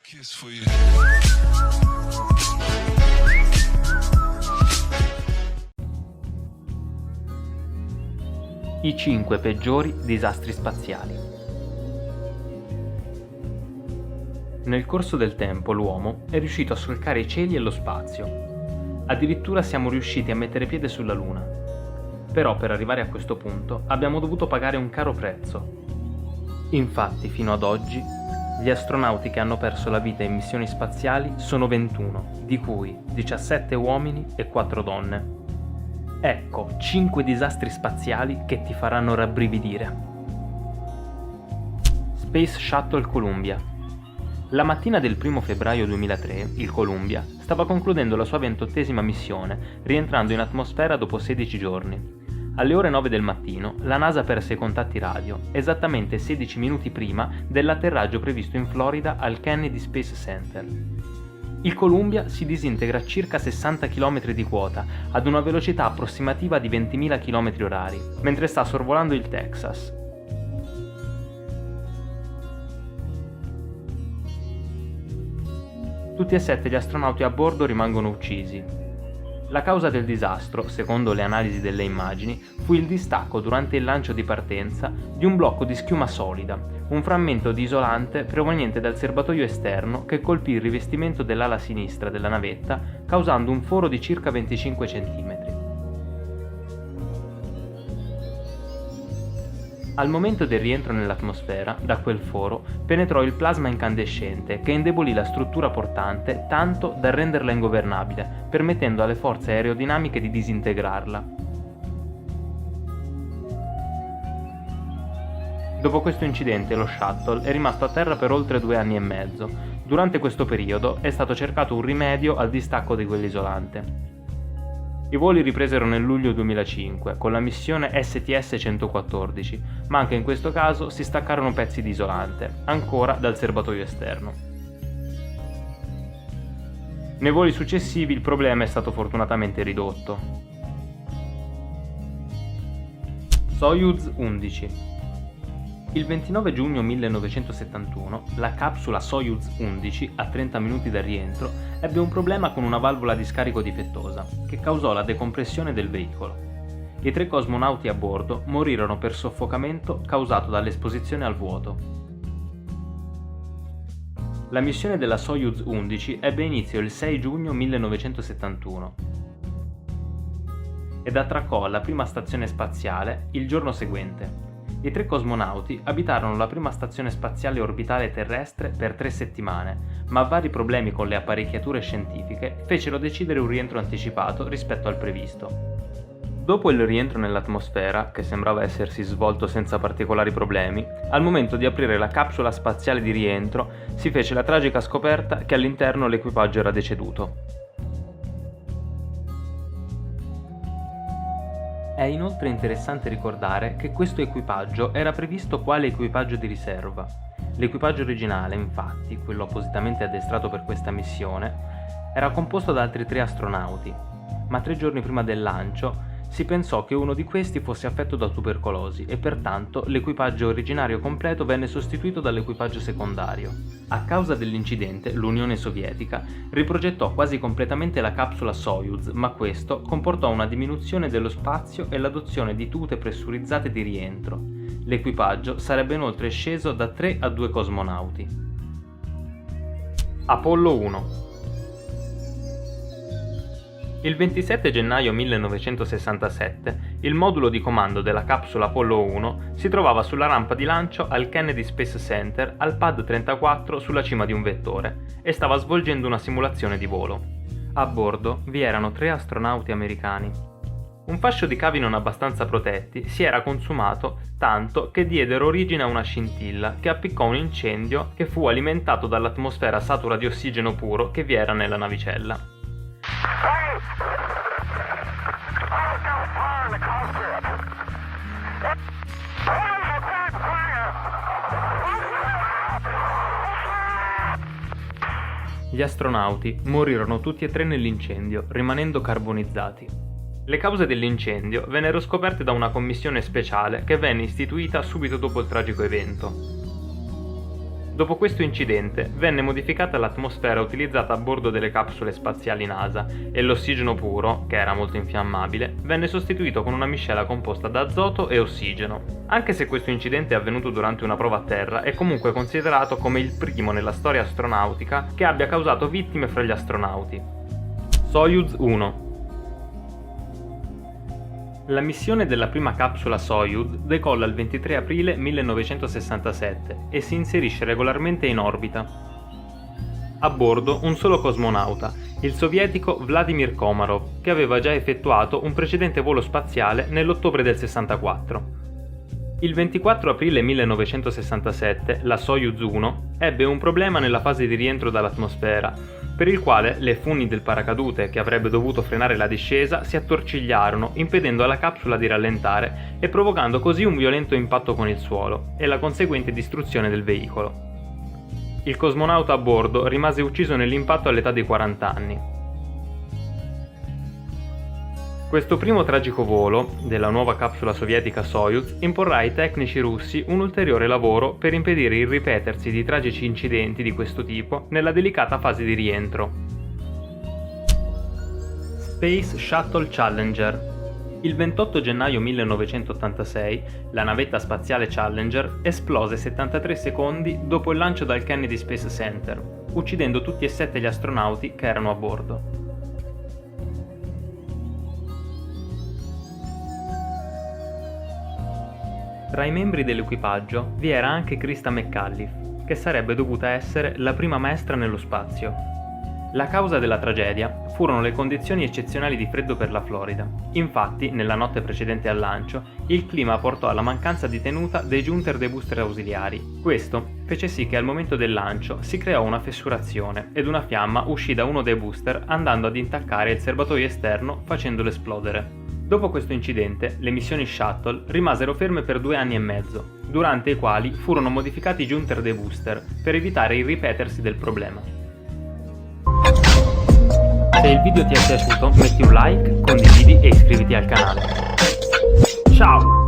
Kiss for you. I 5 peggiori disastri spaziali. Nel corso del tempo l'uomo è riuscito a solcare i cieli e lo spazio. Addirittura siamo riusciti a mettere piede sulla Luna. Però per arrivare a questo punto abbiamo dovuto pagare un caro prezzo. Infatti, fino ad oggi, gli astronauti che hanno perso la vita in missioni spaziali sono 21, di cui 17 uomini e 4 donne. Ecco, 5 disastri spaziali che ti faranno rabbrividire. Space Shuttle Columbia. La mattina del 1 febbraio 2003, il Columbia stava concludendo la sua 28ª missione, rientrando in atmosfera dopo 16 giorni. Alle ore 9 del mattino, la NASA perse i contatti radio, esattamente 16 minuti prima dell'atterraggio previsto in Florida al Kennedy Space Center. Il Columbia si disintegra a circa 60 km di quota, ad una velocità approssimativa di 20.000 km/h, mentre sta sorvolando il Texas. Tutti e 7 gli astronauti a bordo rimangono uccisi. La causa del disastro, secondo le analisi delle immagini, fu il distacco durante il lancio di partenza di un blocco di schiuma solida, un frammento di isolante proveniente dal serbatoio esterno che colpì il rivestimento dell'ala sinistra della navetta, causando un foro di circa 25 cm. Al momento del rientro nell'atmosfera, da quel foro penetrò il plasma incandescente che indebolì la struttura portante tanto da renderla ingovernabile, permettendo alle forze aerodinamiche di disintegrarla. Dopo questo incidente lo shuttle è rimasto a terra per oltre 2 anni e mezzo. Durante questo periodo è stato cercato un rimedio al distacco di quell'isolante. I voli ripresero nel luglio 2005 con la missione STS-114, ma anche in questo caso si staccarono pezzi di isolante, ancora dal serbatoio esterno. Nei voli successivi il problema è stato fortunatamente ridotto. Soyuz 11. Il 29 giugno 1971 la capsula Soyuz 11, a 30 minuti dal rientro, ebbe un problema con una valvola di scarico difettosa, che causò la decompressione del veicolo. I 3 cosmonauti a bordo morirono per soffocamento causato dall'esposizione al vuoto. La missione della Soyuz 11 ebbe inizio il 6 giugno 1971 ed attraccò alla prima stazione spaziale il giorno seguente. I 3 cosmonauti abitarono la prima stazione spaziale orbitale terrestre per 3 settimane, ma vari problemi con le apparecchiature scientifiche fecero decidere un rientro anticipato rispetto al previsto. Dopo il rientro nell'atmosfera, che sembrava essersi svolto senza particolari problemi, al momento di aprire la capsula spaziale di rientro si fece la tragica scoperta che all'interno l'equipaggio era deceduto. È inoltre interessante ricordare che questo equipaggio era previsto quale equipaggio di riserva. L'equipaggio originale, infatti, quello appositamente addestrato per questa missione, era composto da altri 3 astronauti, ma 3 giorni prima del lancio si pensò che uno di questi fosse affetto da tubercolosi e pertanto l'equipaggio originario completo venne sostituito dall'equipaggio secondario. A causa dell'incidente, l'Unione Sovietica riprogettò quasi completamente la capsula Soyuz, ma questo comportò una diminuzione dello spazio e l'adozione di tute pressurizzate di rientro. L'equipaggio sarebbe inoltre sceso da 3 a 2 cosmonauti. Apollo 1. Il 27 gennaio 1967 il modulo di comando della capsula Apollo 1 si trovava sulla rampa di lancio al Kennedy Space Center al pad 34 sulla cima di un vettore e stava svolgendo una simulazione di volo. A bordo vi erano 3 astronauti americani. Un fascio di cavi non abbastanza protetti si era consumato tanto che diedero origine a una scintilla che appiccò un incendio che fu alimentato dall'atmosfera satura di ossigeno puro che vi era nella navicella. Gli astronauti morirono tutti e 3 nell'incendio, rimanendo carbonizzati. Le cause dell'incendio vennero scoperte da una commissione speciale che venne istituita subito dopo il tragico evento. Dopo questo incidente venne modificata l'atmosfera utilizzata a bordo delle capsule spaziali NASA e l'ossigeno puro, che era molto infiammabile, venne sostituito con una miscela composta da azoto e ossigeno. Anche se questo incidente è avvenuto durante una prova a terra, è comunque considerato come il primo nella storia astronautica che abbia causato vittime fra gli astronauti. Soyuz 1. La missione della prima capsula Soyuz decolla il 23 aprile 1967 e si inserisce regolarmente in orbita. A bordo un solo cosmonauta, il sovietico Vladimir Komarov, che aveva già effettuato un precedente volo spaziale nell'ottobre del 64. Il 24 aprile 1967 la Soyuz 1 ebbe un problema nella fase di rientro dall'atmosfera, per il quale le funi del paracadute che avrebbe dovuto frenare la discesa si attorcigliarono, impedendo alla capsula di rallentare e provocando così un violento impatto con il suolo e la conseguente distruzione del veicolo. Il cosmonauta a bordo rimase ucciso nell'impatto all'età di 40 anni. Questo primo tragico volo della nuova capsula sovietica Soyuz imporrà ai tecnici russi un ulteriore lavoro per impedire il ripetersi di tragici incidenti di questo tipo nella delicata fase di rientro. Space Shuttle Challenger. Il 28 gennaio 1986 la navetta spaziale Challenger esplose 73 secondi dopo il lancio dal Kennedy Space Center, uccidendo tutti e 7 gli astronauti che erano a bordo. Tra i membri dell'equipaggio vi era anche Christa McAuliffe, che sarebbe dovuta essere la prima maestra nello spazio. La causa della tragedia furono le condizioni eccezionali di freddo per la Florida. Infatti, nella notte precedente al lancio, il clima portò alla mancanza di tenuta dei giunter dei booster ausiliari. Questo fece sì che al momento del lancio si creò una fessurazione ed una fiamma uscì da uno dei booster andando ad intaccare il serbatoio esterno facendolo esplodere. Dopo questo incidente, le missioni Shuttle rimasero ferme per 2 anni e mezzo, durante i quali furono modificati i giunter dei booster per evitare il ripetersi del problema. Se il video ti è piaciuto, metti un like, condividi e iscriviti al canale. Ciao!